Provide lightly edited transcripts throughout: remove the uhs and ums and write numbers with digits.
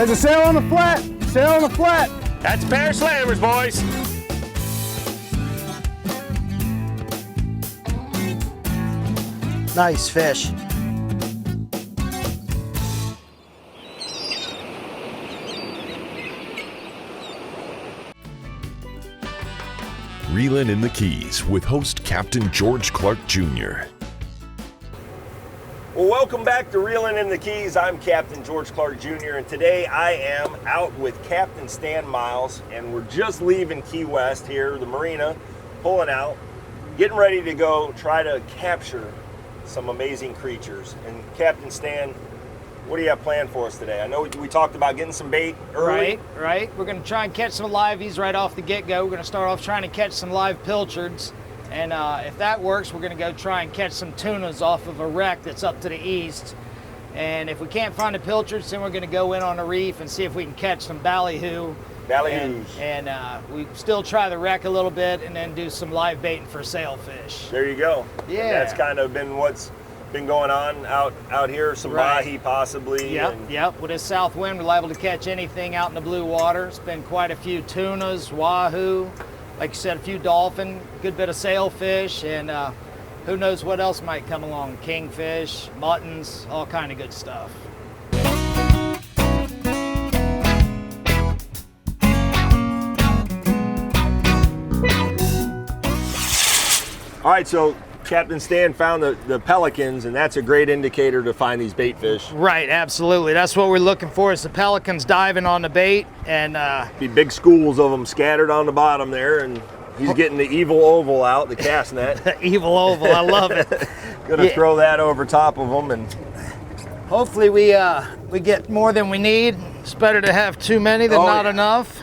There's a sail on the flat. Sail on the flat. That's a pair of slammers, boys. Nice fish. Reelin' in the Keys with host Captain George Clark Jr. Well, welcome back to Reelin' in the Keys. I'm Captain George Clark Jr. and today I am out with Captain Stan Miles, and we're just leaving Key West here, the marina, pulling out, getting ready to go try to capture some amazing creatures. And Captain Stan, what do you have planned for us today? I know we talked about getting some bait early. Right. We're going to try and catch some liveys right off the get-go. We're going to start off trying to catch some live pilchards. And if that works, we're going to go try and catch some tunas off of a wreck that's up to the east. And if we can't find the pilchards, then we're going to go in on a reef and see if we can catch some ballyhoo. Ballyhoos. And we still try the wreck a little bit and then do some live baiting for sailfish. There you go. Yeah. And that's kind of been what's been going on out here. Some mahi possibly. Yep. With this south wind, we're liable to catch anything out in the blue water. It's been quite a few tunas, wahoo, like you said, a few dolphin, good bit of sailfish, and who knows what else might come along. Kingfish, muttons, all kind of good stuff. All right, so Captain Stan found the pelicans, and that's a great indicator to find these bait fish. Right, absolutely. That's what we're looking for, is the pelicans diving on the bait. And be big schools of them scattered on the bottom there, and he's getting the evil oval out, the cast net. the evil oval, I love it. Gonna throw that over top of them, and hopefully we get more than we need. It's better to have too many than not enough.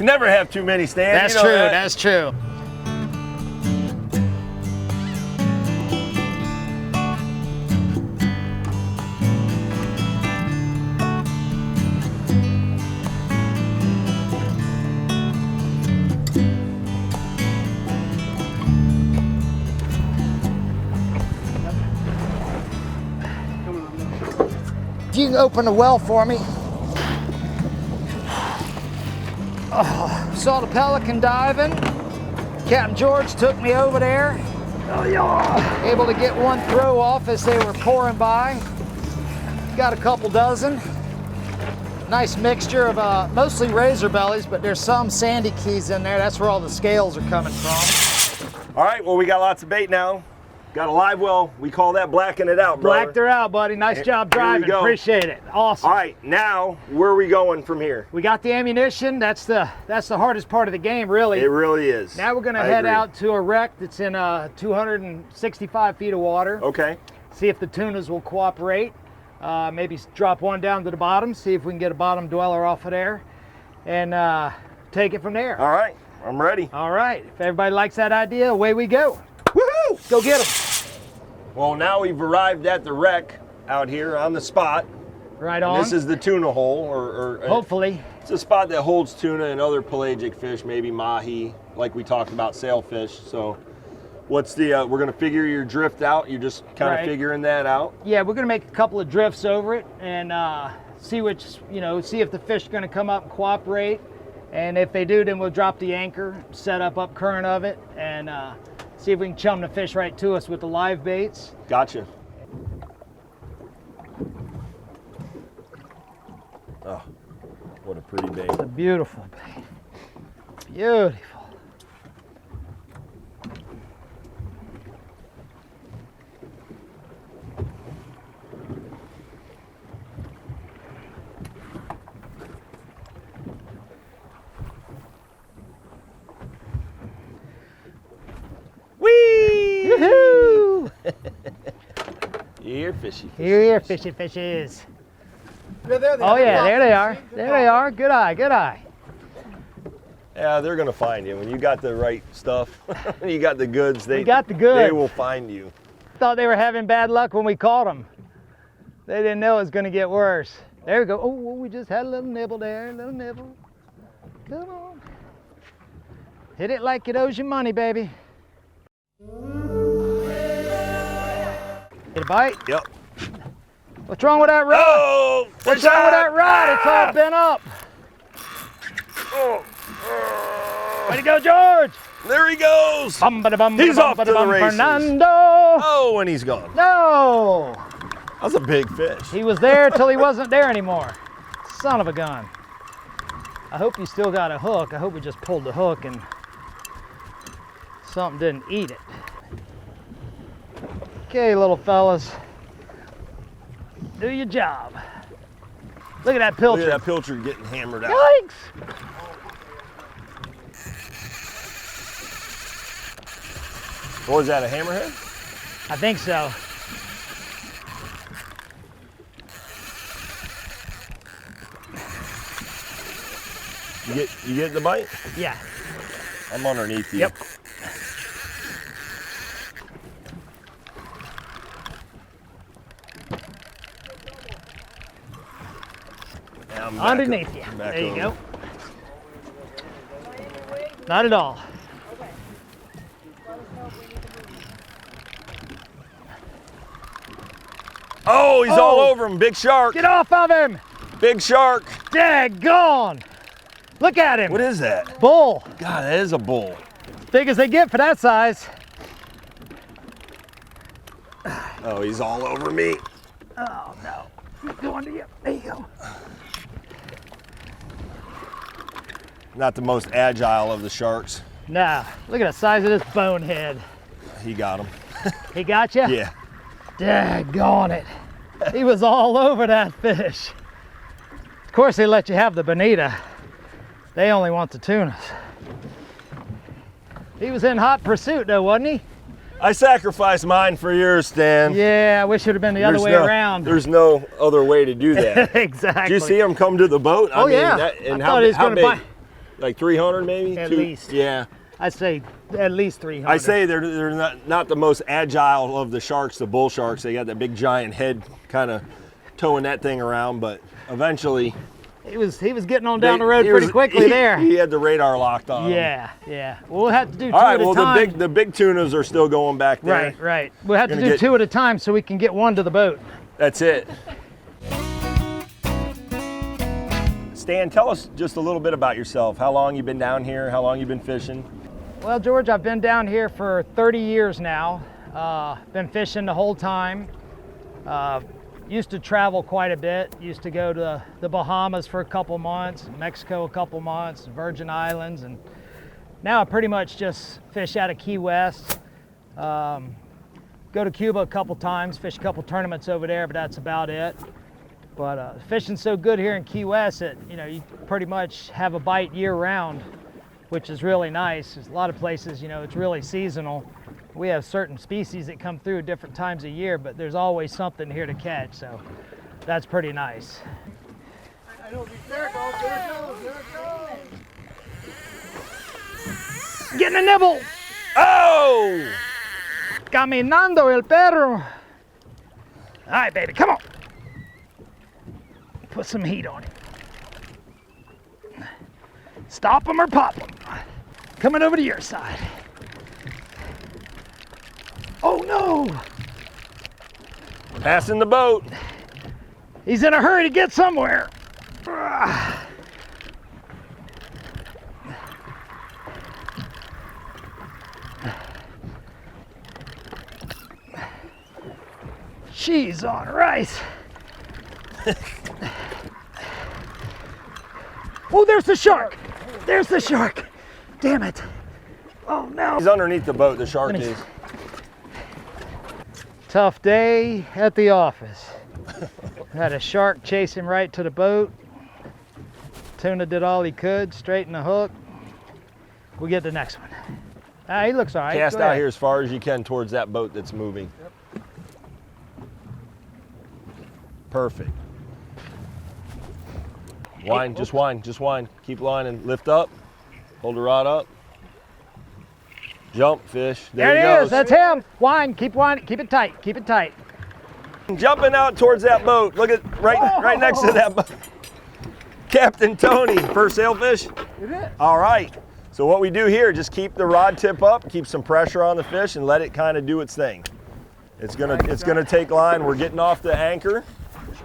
You never have too many, Stan. That's true. That's true. If you can open the well for me. Oh, saw the pelican diving. Captain George took me over there. Oh, yeah. Able to get one throw off as they were pouring by. Got a couple dozen. Nice mixture of mostly razor bellies, but there's some sandy keys in there. That's where all the scales are coming from. All right, well, we got lots of bait now. Got a live well. We call that blacking it out, brother. Blacked her out, buddy. Nice job driving. Appreciate it. Awesome. All right, now where are we going from here? We got the ammunition. That's the hardest part of the game, really. It really is. Now we're going to head out to a wreck that's in 265 feet of water. Okay. See if the tunas will cooperate. Maybe drop one down to the bottom. See if we can get a bottom dweller off of there, and take it from there. All right, I'm ready. All right. If everybody likes that idea, away we go. Woohoo! Go get them. Well, now we've arrived at the wreck out here on the spot. Right on. This is the tuna hole, or hopefully. It's a spot that holds tuna and other pelagic fish, maybe mahi, like we talked about, sailfish. So what's the, we're gonna figure your drift out. You're just kind of figuring that out? Yeah, we're gonna make a couple of drifts over it and see see if the fish are gonna come up and cooperate. And if they do, then we'll drop the anchor, set up current of it, and see if we can chum the fish right to us with the live baits. Gotcha. Oh, what a pretty bait. It's a beautiful bait. Beautiful. Whee! Woohoo! Here, fishy. Here, fishy fishes. Oh yeah, there they are. There they are. Good eye, good eye. Yeah, they're gonna find you when you got the right stuff. You got the goods. We got the goods. They will find you. Thought they were having bad luck when we caught them. They didn't know it was gonna get worse. There we go. Oh, we just had a little nibble there, a little nibble. Come on. Hit it like it owes you money, baby. Get a bite? Yep. What's wrong with that rod? Oh! What's wrong with that rod? It's all bent up. Way to go, George! There he goes! He's off to the races. Fernando! Oh, and he's gone. No! That's a big fish. He was there till he wasn't there anymore. Son of a gun. I hope you still got a hook. I hope we just pulled the hook and something didn't eat it. Okay, little fellas. Do your job. Look at that pilcher. Look at that pilcher getting hammered out. Yikes! What was that, a hammerhead? I think so. You get the bite? Yeah. I'm underneath you. Yep. Now I'm Underneath you. back There you over. go. Not at all. Oh, he's all Oh. over him. Big shark. Get off of him! Big shark. Daggone! Look at him. What is that? Bull. God, that is a bull. As big as they get for that size. Oh, he's all over me. Oh no. He's going to you. There you go. Not the most agile of the sharks. Nah, look at the size of this bonehead. He got him. He got you? Yeah. Daggone it. He was all over that fish. Of course they let you have the bonita. They only want the tunas. He was in hot pursuit though, wasn't he? I sacrificed mine for yours, Stan. Yeah, I wish it would have been the other way around. There's no other way to do that. Exactly. Did you see him come to the boat? Oh, yeah. And I thought he was how gonna big? buy- Like 300 maybe? At least. Yeah. I'd say at least 300. I say they're not the most agile of the sharks, the bull sharks. They got that big giant head kind of towing that thing around, but eventually he was getting on down the road pretty quickly there. He had the radar locked on him. Yeah, yeah. We'll have to do two All right, at a well time. the big tunas are still going back there. Right, right. We'll have to Gonna do get- two at a time so we can get one to the boat. That's it. Stan, tell us just a little bit about yourself. How long you been down here? How long you been fishing? Well, George, I've been down here for 30 years now. Been fishing the whole time. Used to travel quite a bit. Used to go to the Bahamas for a couple months, Mexico a couple months, Virgin Islands, and now I pretty much just fish out of Key West. Go to Cuba a couple times, fish a couple tournaments over there, but that's about it. But fishing's so good here in Key West that you pretty much have a bite year round, which is really nice. There's a lot of places, it's really seasonal. We have certain species that come through at different times of year, but there's always something here to catch, so that's pretty nice. Getting a nibble! Oh! Caminando el perro! All right, baby, come on! Put some heat on him. Stop him or pop him. Coming over to your side. Oh no! Passing the boat. He's in a hurry to get somewhere. Cheese on rice. Oh, there's the shark. There's the shark. Damn it. Oh no. He's underneath the boat, the shark Let me- is. Tough day at the office. Had a shark chase him right to the boat. Tuna did all he could, straighten the hook. We'll get the next one. He looks all right. Cast Go out ahead. here as far as you can towards that boat that's moving. Perfect. Wind, just wind, just wind. Keep lining, lift up, hold the rod up. Jump, fish. There There he it goes. is. That's him. Wind. Keep winding. Keep it tight. Keep it tight. Jumping out towards that boat. Look at right next to that boat. Captain Tony, first sailfish. Is it? All right. So what we do here, just keep the rod tip up, keep some pressure on the fish, and let it kind of do its thing. It's gonna take line. We're getting off the anchor.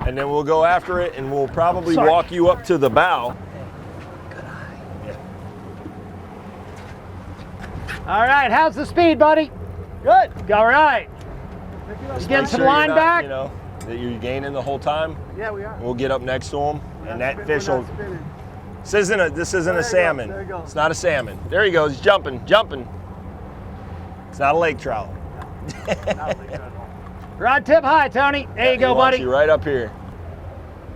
and then we'll go after it, and we'll probably walk you up to the bow. All right, how's the speed, buddy? Good. All right. You getting Make some sure line you're not, back? You know, that you're gaining the whole time. Yeah, we are. We'll get up next to them, and that fish will. Spinning. This isn't a salmon. There you go. It's not a salmon. There he goes, jumping. It's not a lake trout. Rod tip high, Tony. There you go, He wants buddy. you right up here.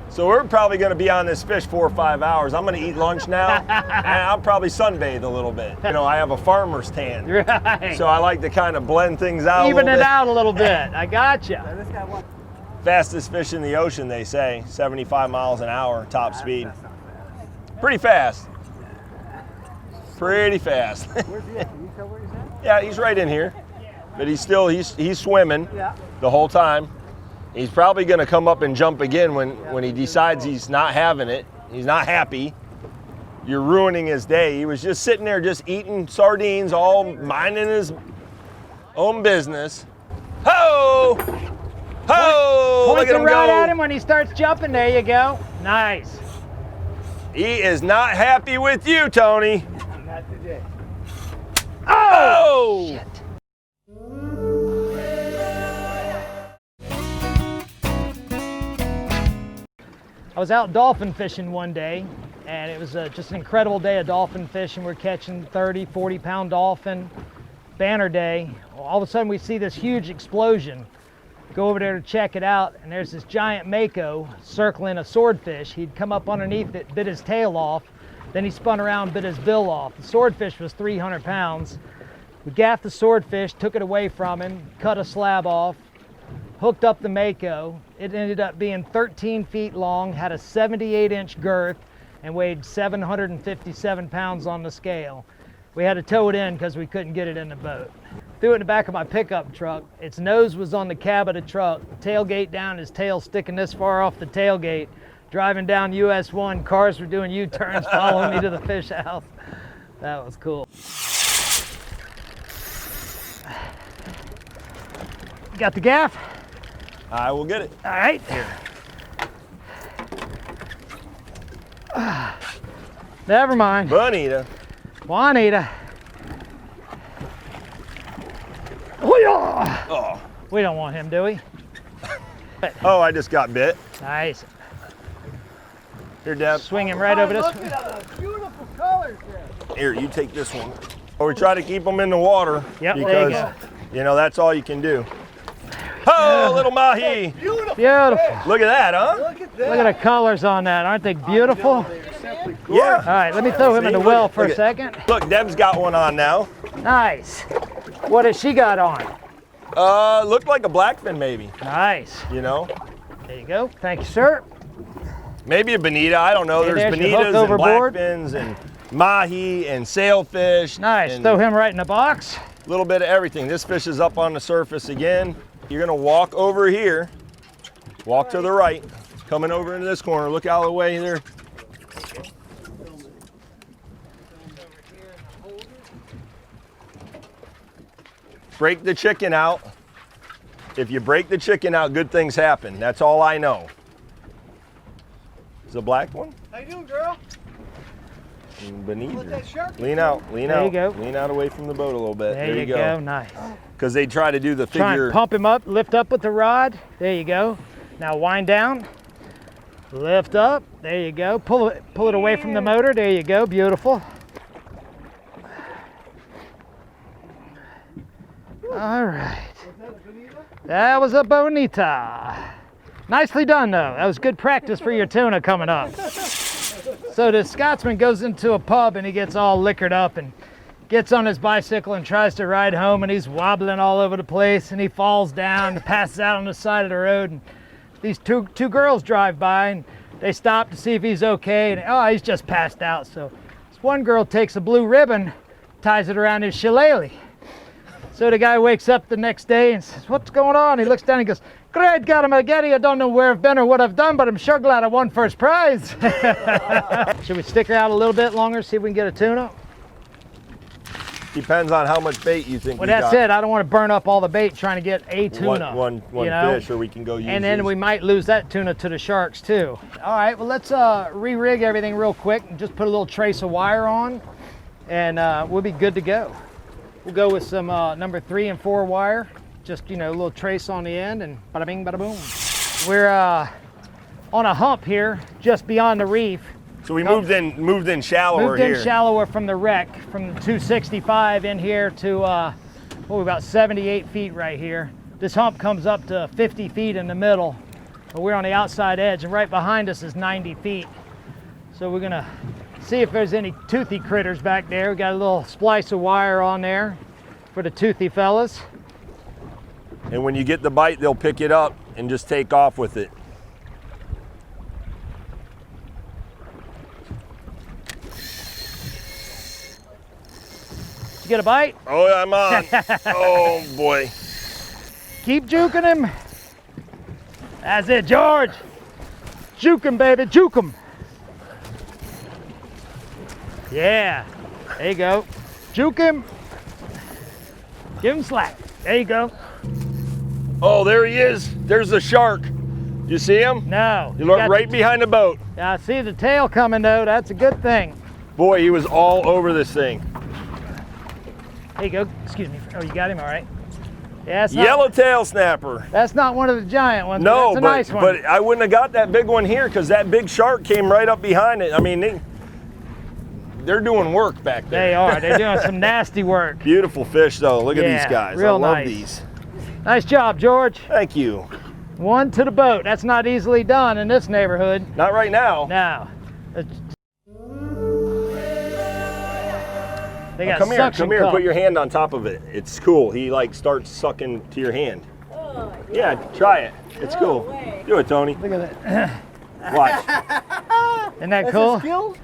So we're probably going to be on this fish 4 or 5 hours. I'm going to eat lunch now, and I'll probably sunbathe a little bit. You know, I have a farmer's tan, Right. so I like to kind of blend things out Even a it little bit. out a little bit. I gotcha. This guy won. Fastest fish in the ocean, they say, 75 miles an hour, top speed. Pretty fast. Pretty fast. Where's he at? Can you tell where he's at? Yeah, he's right in here, but he's swimming Yeah. the whole time. He's probably going to come up and jump again when he decides he's not having it. He's not happy. You're ruining his day. He was just sitting there just eating sardines, all minding his own business. Ho! Ho! Point Look at the him rod go. at him when he starts jumping. There you go. Nice. He is not happy with you, Tony. Not today. Oh! Shit. I was out dolphin fishing one day, and it was just an incredible day of dolphin fishing. We're catching 30, 40-pound dolphin, banner day. All of a sudden we see this huge explosion. Go over there to check it out, and there's this giant mako circling a swordfish. He'd come up underneath it, bit his tail off, then he spun around, bit his bill off. The swordfish was 300 pounds. We gaffed the swordfish, took it away from him, cut a slab off, hooked up the mako. It ended up being 13 feet long, had a 78-inch girth, and weighed 757 pounds on the scale. We had to tow it in because we couldn't get it in the boat. Threw it in the back of my pickup truck. Its nose was on the cab of the truck, tailgate down, his tail sticking this far off the tailgate. Driving down US 1, cars were doing U-turns following me to the fish house. That was cool. Got the gaff? I will get it. All right. Never mind. Bonita. Juanita. Oh. We don't want him, do we? Oh, I just got bit. Nice. Here, Deb. Swing him right over this Look way. at the beautiful colors there. Here, you take this one. Or we try to keep them in the water. Yep, there you because, go. you know, that's all you can do. Oh, little mahi. Beautiful. Beautiful. Look at that, huh? Look at that. Look at the colors on that. Aren't they beautiful? They're simply gorgeous. Yeah. All right, let me throw him in the See, well look for a at- second. Look, Deb's got one on now. Nice. What has she got on? Looked like a blackfin maybe, Nice. you know? There you go. Thank you, sir. Maybe a bonita, I don't know. Hey, There's there's your hook bonitas and overboard. blackfins and mahi and sailfish. Nice. and Throw him right in the box. a little bit of everything. This fish is up on the surface again. You're gonna walk over here, walk to the right, coming over into this corner. Look out of the way there. Break the chicken out. If you break the chicken out, good things happen. That's all I know. Is a black one? How you doing, girl? Beneath Let her. that shark Lean out, lean There out. you go. Lean out away from the boat a little bit. There you go. Nice. Because they try to do the Try figure. and pump him up, lift up with the rod. There you go. Now wind down, lift up. There you go. Pull it away from the motor. There you go. Beautiful. All right. That was a bonita. Nicely done, though. That was good practice for your tuna coming up. So the Scotsman goes into a pub and he gets all liquored up and gets on his bicycle and tries to ride home, and he's wobbling all over the place, and he falls down and passes out on the side of the road. And these two girls drive by and they stop to see if he's okay, and oh, he's just passed out. So this one girl takes a blue ribbon, ties it around his shillelagh. So the guy wakes up the next day and says, "What's going on?" He looks down and goes, "Great God Almighty, I don't know where I've been or what I've done, but I'm sure glad I won first prize." Should we stick her out a little bit longer, see if we can get a tuna? Depends on how much bait you think Well, we that's got. it. I don't want to burn up all the bait trying to get a tuna. One you know? fish, or we can go use And then these. we might lose that tuna to the sharks too. All right, well, let's re-rig everything real quick and just put a little trace of wire on, and we'll be good to go. We'll go with some number 3 and 4 wire, just, you know, a little trace on the end, and bada bing, bada boom. We're on a hump here, just beyond the reef. So we moved in shallower Moved in here. shallower from the wreck, from the 265 in here to about 78 feet right here. This hump comes up to 50 feet in the middle, but we're on the outside edge, and right behind us is 90 feet. So we're gonna see if there's any toothy critters back there. We got a little splice of wire on there for the toothy fellas. And when you get the bite, they'll pick it up and just take off with it. Did you get a bite? Oh, I'm on. Oh boy. Keep juking him. That's it, George. Juke him, baby, juke him. Yeah, there you go. Juke him. Give him slack. There you go. Oh, there he is. There's the shark. You see him? No. You look got- right behind the boat. I see the tail coming though. That's a good thing. Boy, he was all over this thing. There you go. Excuse me. Oh, you got him. All right. Yeah, that's not, Yellowtail snapper. That's not one of the giant ones. No, but but, that's a nice one. but I wouldn't have got that big one here because that big shark came right up behind it. I mean, they're doing work back there. They are. They're doing some nasty work. Beautiful fish, though. Look at Yeah, these guys. real I love nice. these. Nice job, George. Thank you. One to the boat. That's not easily done in this neighborhood. Not right now. Now, they got Come here, suction come here. cup. Put your hand on top of it. It's cool. He like starts sucking to your hand. Oh, Yeah, try it. It's cool. way. Do it, Tony. Look at that. Watch. Isn't that That's cool? a skill?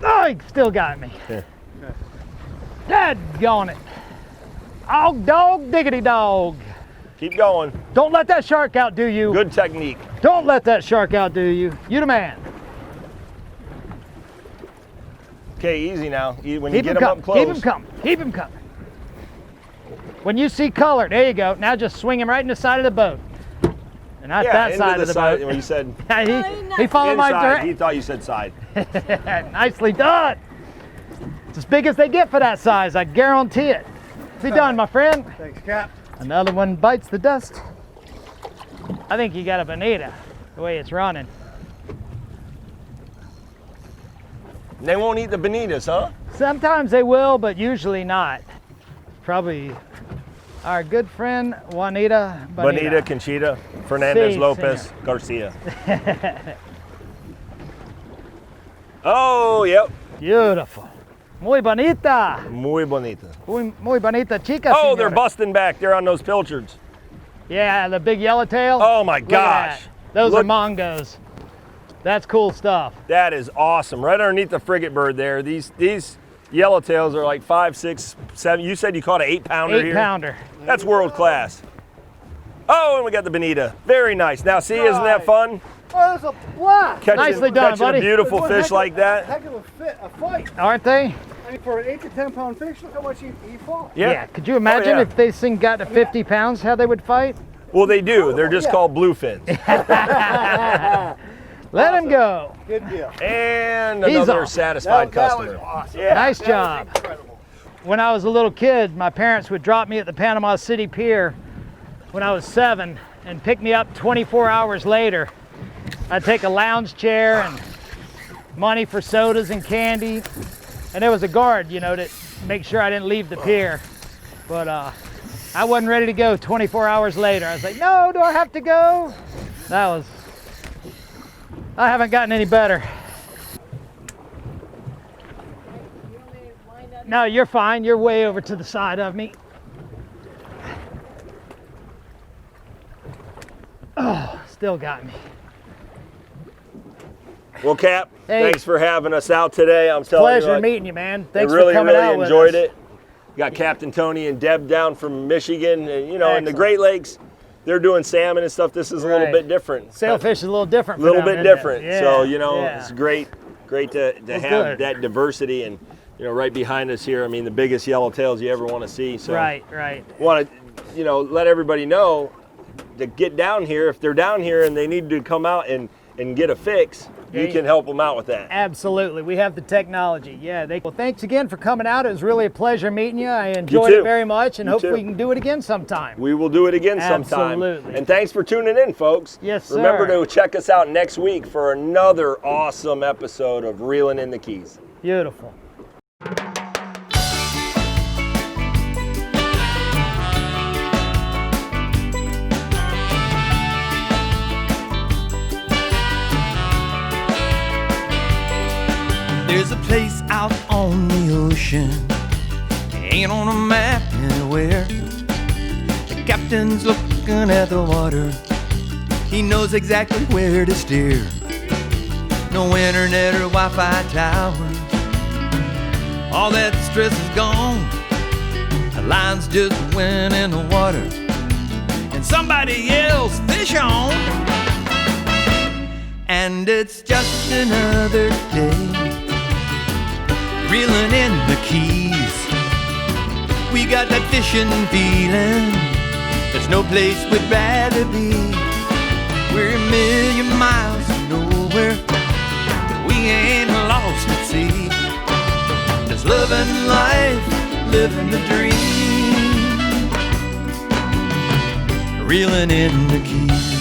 Oh, he still got me. Here. Daggone it. Og dog, diggity dog. Keep going. Don't let that shark outdo you. Good technique. Don't let that shark outdo you. You the man. Okay, easy now. When you Keep get him him up coming. close. Keep him coming. Keep him coming. When you see color, there you go. Now just swing him right in the side of the boat. And not Yeah, that into side of the side. boat. When you said he followed my inside, he direct. thought you said side. Nicely done. It's as big as they get for that size, I guarantee it. Be done, my friend. Thanks, Cap. Another one bites the dust. I think you got a bonita, the way it's running. They won't eat the bonitas, huh? Sometimes they will, but usually not. Probably our good friend Juanita Bonita. Bonita, Conchita, Fernandez, Sí, Lopez, Garcia. Oh, yep. Beautiful. Muy bonita. Muy bonita. Muy bonita chica. Oh, they're señora. busting back there on those pilchards. Yeah, the big yellowtail. Oh my Look at gosh. that. Those are Look. mongos. That's cool stuff. That is awesome. Right underneath the frigate bird there. These yellowtails are like 5, 6, 7. You said you caught an 8-pounder here? 8-pounder. That's world class. Oh, and we got the bonita. Very nice. Now, see, isn't that fun? Oh, that's a blast. Nicely done, catching buddy. a beautiful What fish heck like of- that. Heck of a fight. Aren't they? I mean, for an 8 to 10 pound fish, look how much he fought. Yeah. Could you imagine Oh, yeah. if this thing got to 50 pounds, how they would fight? Well, they do. They're just Yeah. called bluefins. Let him go. Good deal. And He's another off. satisfied That was customer. awesome. Yeah. Nice job. Incredible. When I was a little kid, my parents would drop me at the Panama City Pier when I was 7 and pick me up 24 hours later. I'd take a lounge chair and money for sodas and candy. And there was a guard, you know, to make sure I didn't leave the pier. But I wasn't ready to go 24 hours later. I was like, no, do I have to go? I haven't gotten any better. You want me to wind up? No, you're fine. You're way over to the side of me. Oh, still got me. Well, Cap, Hey. thanks for having us out today. I'm telling Pleasure you, meeting you, man. I Thanks really, for coming really out with enjoyed us. it. Got Captain Tony and Deb down from Michigan, and you know, in the Excellent. Great Lakes, they're doing salmon and stuff. This is a little Right. bit different. Sailfish is a little different. A little for bit them, isn't it? different. Yeah, So, you know, yeah. it's great. Great to Well, have good. that diversity, and right behind us here, I mean, the biggest yellowtails you ever want to see. So Right. want to let everybody know to get down here. If they're down here and they need to come out and get a fix, you Yeah. can help them out with that. Absolutely. We have the technology. Yeah. Well, thanks again for coming out. It was really a pleasure meeting you. I enjoyed too. it very much, and You hope too. we can do it again sometime. We will do it again sometime. Absolutely. And thanks for tuning in, folks. Yes, sir. Remember to check us out next week for another awesome episode of Reeling in the Keys. Beautiful. There's a place out on the ocean, ain't on a map anywhere. The captain's looking at the water, he knows exactly where to steer. No internet or Wi-Fi towers, all that stress is gone. The line's just went in the water, and somebody yells, "Fish on!" And it's just another day, reeling in the keys. We got that fishing feeling, there's no place we'd rather be. We're a million miles from nowhere, but we ain't lost at sea. Just loving life, living the dream, reeling in the keys.